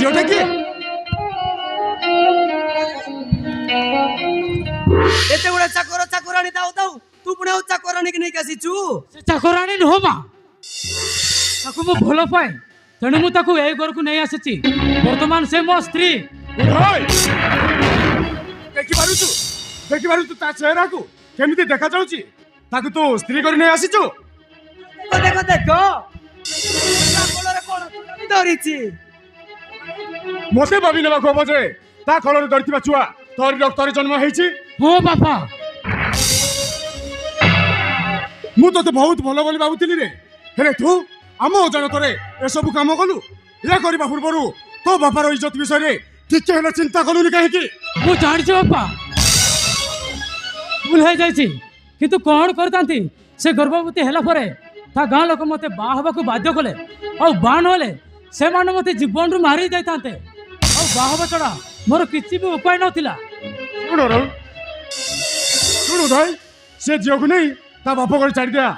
ଝିଅଟା କିଏ? ଏତେ ଗୁଡା ଚାକର ଚାକରାଣୀ ଦାଉ ଦାଉ ତୁ ପୁଣି ଆଉ ଚାକରାଣୀ କି ନେଇକି ଆସିଛୁ? ସେ ଚାକରାଣୀ ନୁହଁ ମା, ତାକୁ ମୁଁ ଭଲ ପାଏ, ତେଣୁ ମୁଁ ତାକୁ ଏଇ ଘରକୁ ନେଇ ଆସିଛି। ବର୍ତ୍ତମାନ ସେ ମୋ ସ୍ତ୍ରୀ। ଦେଖିପାରୁଛୁ ତା ଚେହେରାକୁ କେମିତି ଦେଖାଯାଉଛି? ତାକୁ ତୁ ସ୍ତ୍ରୀ କରି ନେଇ ଆସିଛୁ? ଦେଖ ଦେଖ ତା କୋଳରେ କଣ ଚୁରାମି ଧରିଛି। ମତେ ଭାବି ନେବାକୁ ହବ ଯେ ତା କୋଳରେ ଧରିଥିବା ଛୁଆ ତୋରି ରକ୍ତରେ ଜନ୍ମ ହେଇଛି। ହଁ ବାପା, ମୁଁ ତତେ ବହୁତ ଭଲ ବୋଲି ଭାବୁଥିଲି ରେ, ହେଲେ ତୁ ଆମ ଅଜାଣତରେ ଏସବୁ କାମ କଲୁ। ଏହା କରିବା ପୂର୍ବରୁ ତୋ ବାପାର ଇଜ୍ଜତ ବିଷୟରେ ଟିକେ ହେଲେ ଚିନ୍ତା କଲୁନି କାହିଁକି? ମୁଁ ଜାଣିଛି ବାପା, ଭୁଲ ହେଇଯାଇଛି, କିନ୍ତୁ କଣ କରିଥାନ୍ତି? ସେ ଗର୍ଭବତୀ ହେଲା ପରେ ତା ଗାଁ ଲୋକ ମତେ ବାହା ହେବାକୁ ବାଧ୍ୟ କଲେ। ଆଉ ବାହା ନହେଲେ ସେମାନେ ମତେ ଜୀବନରୁ ମାରି ଦେଇଥାନ୍ତେ। ଆଉ ବାହା ହେବା ଛଡା ମୋର କିଛି ବି ଉପାୟ ନଥିଲା। ଶୁଣୁ ଭାଇ, ସେ ଝିଅକୁ ନେଇ ତା ବାପ ଘରେ ଛାଡ଼ିଦିଆ।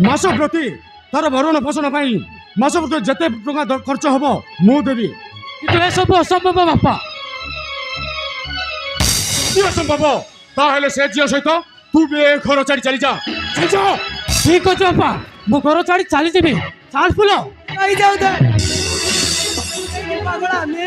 ମାସ ପ୍ରତି ତାର ଭରଣ ପୋଷଣ ପାଇଁ ମାସ ପ୍ରତି ଯେତେ ଟଙ୍କା ଖର୍ଚ୍ଚ ହବ ମୁଁ ଦେବି। କିନ୍ତୁ ଏସବୁ ଅସମ୍ଭବ ବାପା। ଅସମ୍ଭବ? ତାହେଲେ ସେ ଝିଅ ସହିତ ତୁ ବି ଏ ଘର ଛାଡ଼ି ଚାଲିଯା। ଠିକ ଅଛି ବାପା, ମୁଁ ଘର ଛାଡ଼ି ଚାଲିଯିବି। ଚାଲ ଫୁଲ ଯାଉ ପାଗଳା ଆମେ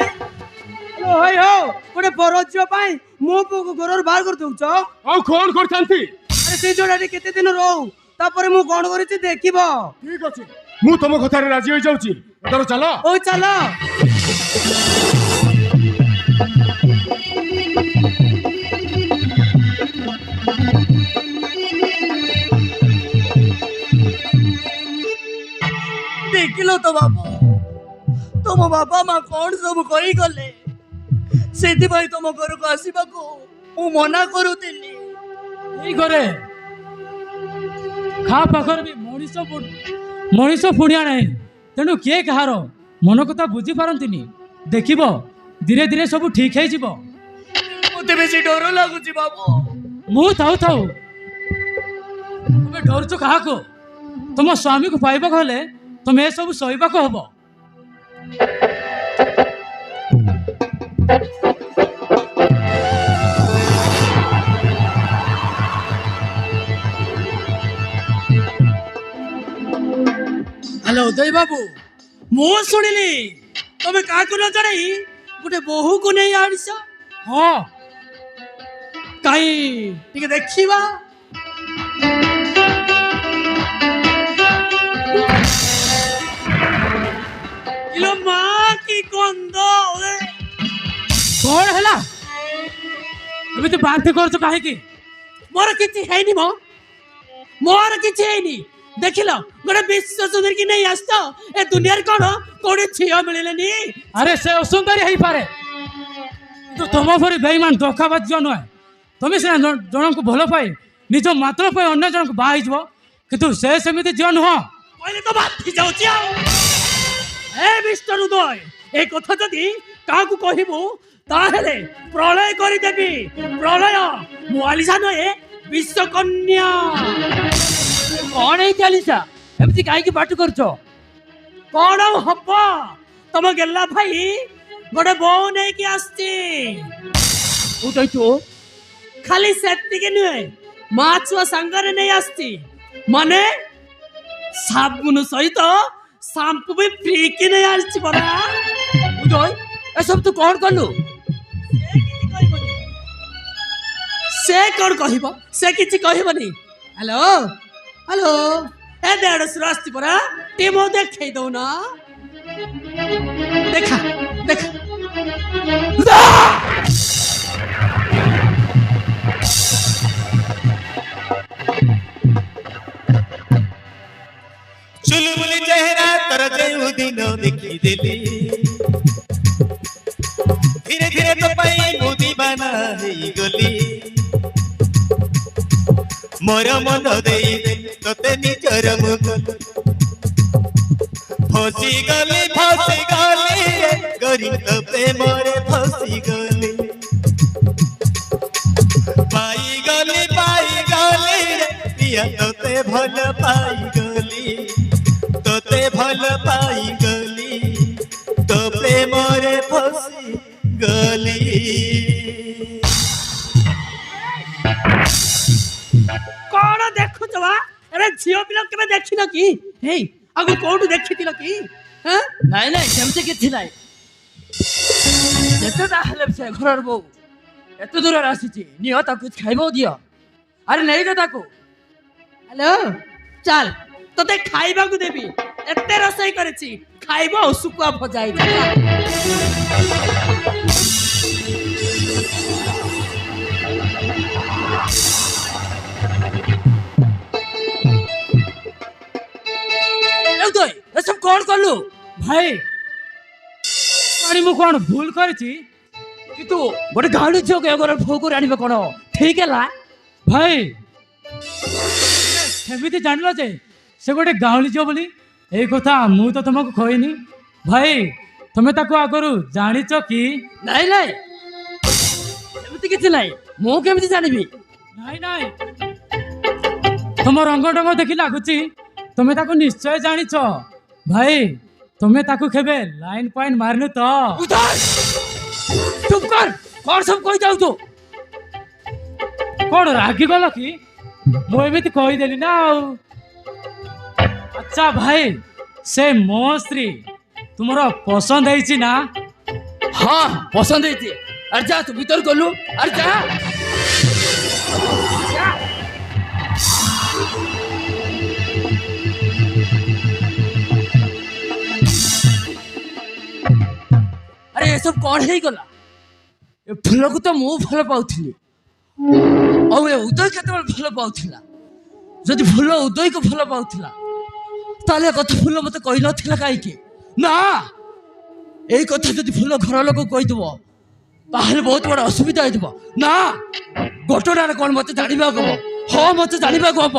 ହଇ ହୋ ଗୋଟେ ବର ଝିଅ ପାଇଁ ମୋ ପୁଅକୁ ଘରରୁ ବାହାର କରିଦଉଛ। ଆଉ କଣ କରିଥାନ୍ତି? ଆରେ ସେ ଯୋଉଟା କେତେ ଦିନ ରହୁ, ତାପରେ ମୁଁ କଣ କରିଛି ଦେଖିବ। ଠିକ ଅଛି, ମୁଁ ତମ କଥାରେ ରାଜି ହେଇଯାଉଛି। ତୋର ଚାଲ। ହଉ ଚାଲ। ଦେଖିଲ ତ ବାପା, ତମ ବାପା ମା କଣ ସବୁ କହିଗଲେ। ସେଥିପାଇଁ ତମ ଘରକୁ ଆସିବାକୁ ମୁଁ ମନା କରୁଥିଲି। ଏଇ ଘରେ ଖା ପାଖରେ ବି ମଣିଷ ପୁଣିଆ ନାହିଁ। ତେଣୁ କିଏ କାହାର ମନ କଥା ବୁଝିପାରନ୍ତିନି। ଦେଖିବ ଧୀରେ ଧୀରେ ସବୁ ଠିକ ହେଇଯିବ। ମତେ ବେଶୀ ଡର ଲାଗୁଛି ବାବୁ। ମୁଁ ଥାଉ ଥାଉ, ତମେ ଡରୁଛ କାହାକୁ? ତମ ସ୍ୱାମୀକୁ ପାଇବାକୁ ହେଲେ ତମେ ଏସବୁ ସହିବାକୁ ହବ। ହ୍ୟାଲୋ ଉଦୟ ବାବୁ, ମୁଁ ଶୁଣିଲି ତମେ କାହାକୁ ନ ଜଣାଇ ଗୋଟେ ବୋହୂକୁ ନେଇ ଆଣିଛ। ହଁ, କାହିଁ ଟିକେ ଦେଖିବା। ଇଲୋ ମା କି ଗନ୍ଧ! କଣ ହେଲା? ଏମିତି ବାନ୍ତି କରୁଛ କାହିଁକି? ମୋର କିଛି ହେଇନି ମ, ମୋର କିଛି ହେଇନି। ଦେଖିଲ ଗୋଟେ ବିଶ୍ୱ ସୁନ୍ଦରୀ କି ନେଇ ଆସିଛ। ଏ ଦୁନିଆରେ କଣ କୋଉଠି ଝିଅ ମିଳିଲେନି? ଆରେ ସେ ଅସୁନ୍ଦରୀ ହେଇପାରେ, କିନ୍ତୁ ତମ ପରି ବେଇମାନ ଧୋକାବାଜ ଝିଅ ନୁହେଁ। ତମେ ସିନା ଜଣଙ୍କୁ ଭଲ ପାଇ ନିଜ ମାତ୍ର ପାଇଁ ଅନ୍ୟ ଜଣଙ୍କୁ ବାହା ହେଇଯିବ, କିନ୍ତୁ ସେ ସେମିତି ଝିଅ ନୁହଁ। କହିଲେ ତ ବାନ୍ତି ଯାଉଛି ଆଉ। ଏ ମିଷ୍ଟର ଉଦୟ, ଏ କଥା ଯଦି କାହାକୁ କହିବୁ ତାହେଲେ ପ୍ରଳୟ କରିଦେବି। ପ୍ରଳୟ। ମୁଁ ଆଲିସା ନୁହେଁ, ବିଶ୍ୱକନ୍ୟା। କଣ ହେଇଛି ଆଲିସା, ଏମିତି କାହିଁକି ପାଟି କରୁଛ? କଣ ଆଉ ହବ, ତମ ଗେଲା ଭାଇ ଗୋଟେ ବୋଉ ନେଇକି ଆସିଛି। ଖାଲି ସେତିକି ନୁହେଁ, ମା ଛୁଆ ସାଙ୍ଗରେ ନେଇ ଆସିଛି। ମାନେ ସାବୁନ ସହିତ ସାମ୍ପୁ ବି ଫ୍ରି କି ନେଇ ଆସିଛି ପରା। ଉଦୟ, ଏସବୁ ତୁ କଣ କଲୁ? ସେ କଣ କହିବ? ସେ କିଛି କହିବନି। ହ୍ୟାଲୋ ହ୍ୟାଲୋ, ଏ ଦେଢ଼ଶୁର ଆସିଛି ପରା, ଟିକେ ମୁଁ ଦେଖେଇ ଦଉନ। ଦେଖା ଦେଖା। चुलबुली चेहरा तर जेउ दिन देखिदेली धीरे धीरे तो पाई मु दीवाना गली मोर मन देई तोते निजर मुख फसी गली गरी तो प्रेम रे फसी गली पाई गली पिया तोते भल पाई गली तोते भल पाई गली तो ପ୍ରେମରେ ଫସି ଗଲି। କଣ ଦେଖୁଛ ବା? ଆରେ ଝିଅ ପିଲା କେବେ ଦେଖିନ କି? ହେଇ ଆଗୁ କୋଉଠୁ ଦେଖିଥିଲ କି? ନାଇଁ ନାଇଁ ସେମିତି କିଛି ନାଇଁ। ଯେତେ ତାହେଲେ ସେ ଘରର ବୋଉ ଏତେ ଦୂରରେ ଆସିଛି, ନିଅ ତାକୁ ଖାଇବ ଦିଅ। ଆରେ ନେଇଯା ତାକୁ। ହ୍ୟାଲୋ ଚାଲ ତତେ ଖାଇବାକୁ ଦେବି, ଏତେ ରୋଷେଇ କରିଛି, ଖାଇବ ଆଉ ଶୁଖୁଆ ଭଜା ହେଇଛି। ଏସବୁ କଣ କଲୁ? ଭାଇ ଆରେ ମୁଁ କଣ ଭୁଲ କରିଛି? କିନ୍ତୁ ଗୋଟେ ଗାଡ଼ି ଝିଅକୁ ଏ ଘର ବୋହୂ କରି ଆଣିବେ କଣ ଠିକ ହେଲା? ଭାଇ ସେମିତି ଜାଣିଲ ଯେ ସେ ଗୋଟେ ଗାଉଁଲି ଝିଅ ବୋଲି? ଏଇ କଥା ମୁଁ ତ ତମକୁ କହିନି। ଭାଇ ତମେ ତାକୁ ଆଗରୁ ଜାଣିଛ କି? ନାଇଁ ନାଇଁ ଏମିତି କିଛି ନାଇଁ। ମୁଁ କେମିତି ଜାଣିବି? ନାଇଁ ନାଇଁ ତମ ରଙ୍ଗ ଢଙ୍ଗ ଦେଖି ଲାଗୁଛି ତମେ ତାକୁ ନିଶ୍ଚୟ ଜାଣିଛ। ଭାଇ ତମେ ତାକୁ କେବେ ଲାଇନ ପଏଣ୍ଟ ମାରିନୁ ତ? ଚୁପ କର, କଣ ସବୁ କହି ଯାଉଛୁ? କଣ ରାଗିଗଲ କି? ମୁଁ ଏମିତି କହିଦେଲି ନା ଆଉ। ଆଚ୍ଛା ଭାଇ ସେ ମୋ ସ୍ତ୍ରୀ ତୁମର ପସନ୍ଦ ହେଇଛି ନା? ହଁ ପସନ୍ଦ ହେଇଛି। ଆରେ ଯା ତୁ ଭିତର ଗଲୁ। ଆରେ ଯା। ଆରେ ଏସବୁ କଣ ହେଇଗଲା? ଏ ଫୁଲକୁ ତ ମୁଁ ଭଲ ପାଉଥିଲି, ଆଉ ଏ ଉଦୟ କେତେବେଳେ ଭଲ ପାଉଥିଲା? ଯଦି ଫୁଲ ଉଦୟକୁ ଭଲ ପାଉଥିଲା ତାହେଲେ କଥା ଫୁଲ ମତେ କହିନଥିଲା କାହିଁକି? ନା, ଏଇ କଥା ଯଦି ଫୁଲ ଘର ଲୋକ କହିଦବ ତାହେଲେ ବହୁତ ବଡ଼ ଅସୁବିଧା ହେଇଯିବ। ନା, ଘଟଣାରେ କଣ ମତେ ଜାଣିବାକୁ ହବ। ହଁ ମତେ ଜାଣିବାକୁ ହବ।